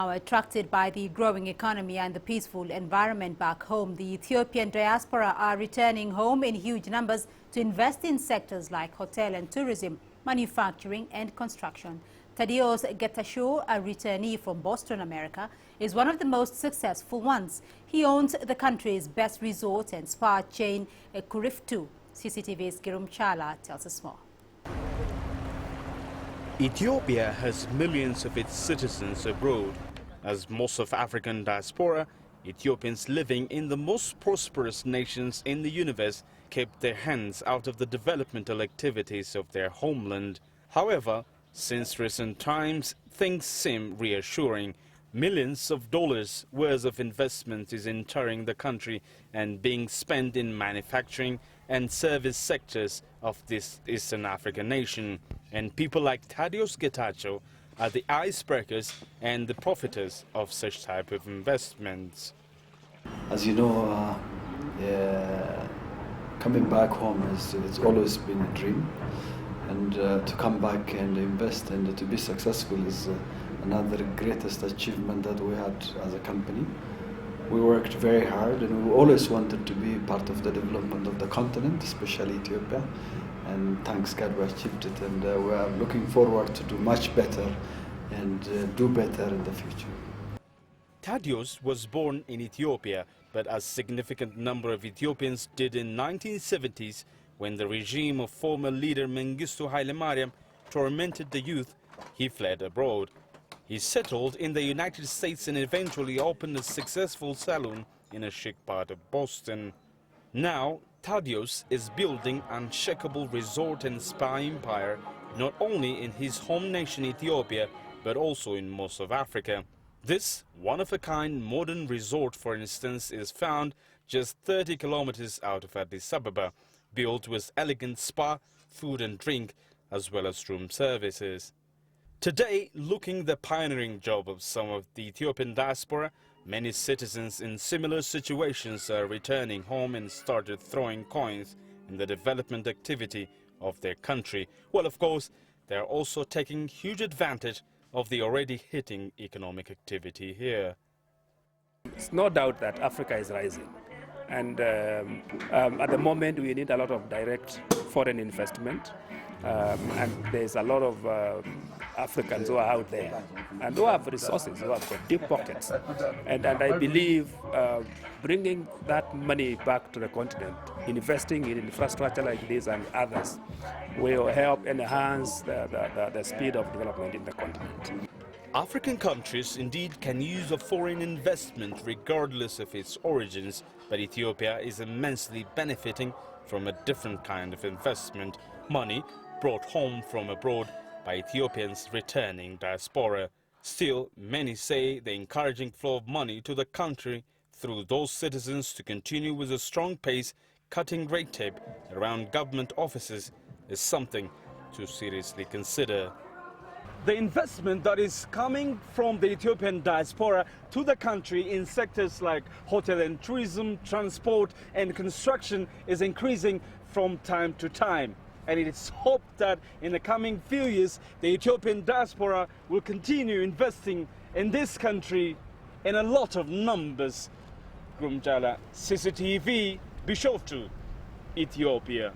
Now, attracted by the growing economy and the peaceful environment back home, the Ethiopian diaspora are returning home in huge numbers to invest in sectors like hotel and tourism, manufacturing and construction. Tadiows Getachew, a returnee from Boston, America, is one of the most successful ones. He owns the country's best resort and spa chain, Kuriftu. CCTV's Girum Chala tells us more. Ethiopia has millions of its citizens abroad. As most of African diaspora, Ethiopians living in the most prosperous nations in the universe kept their hands out of the developmental activities of their homeland. However, since recent times, things seem reassuring. Millions of dollars worth of investment is entering the country and being spent in manufacturing and service sectors of this Eastern African nation. And people like Tadiows Getachew are the icebreakers and the profiteers of such type of investments. As you know, coming back home it's always been a dream, and to come back and invest and to be successful is another greatest achievement that we had as a company. We worked very hard and we always wanted to be part of the development of the continent, especially Ethiopia. And thanks God we achieved it, and we are looking forward to do much better and do better in the future. Tadiows was born in Ethiopia, but a significant number of Ethiopians did in 1970s when the regime of former leader Mengistu Haile-Mariam tormented the youth. He fled abroad. He settled in the United States and eventually opened a successful salon in a chic part of Boston. Now, Tadiows is building an unshakable resort and spa empire, not only in his home nation Ethiopia, but also in most of Africa. This one-of-a-kind modern resort, for instance, is found just 30 kilometers out of Addis Ababa, built with elegant spa, food and drink, as well as room services. Today, looking the pioneering job of some of the Ethiopian diaspora, many citizens in similar situations are returning home and started throwing coins in the development activity of their country. Well, of course, they are also taking huge advantage of the already hitting economic activity here. It's no doubt that Africa is rising, and at the moment we need a lot of direct foreign investment, and there's a lot of Africans who are out there and who have resources, who have got deep pockets, and I believe bringing that money back to the continent, investing in infrastructure like this and others, will help enhance the speed of development in the continent. African countries indeed can use a foreign investment regardless of its origins, but Ethiopia is immensely benefiting from a different kind of investment, money brought home from abroad by Ethiopians returning diaspora. Still, many say the encouraging flow of money to the country through those citizens to continue with a strong pace, cutting red tape around government offices is something to seriously consider. The investment that is coming from the Ethiopian diaspora to the country in sectors like hotel and tourism, transport and construction is increasing from time to time. And it is hoped that in the coming few years, the Ethiopian diaspora will continue investing in this country in a lot of numbers. Chala, CCTV, Kuriftu, Ethiopia.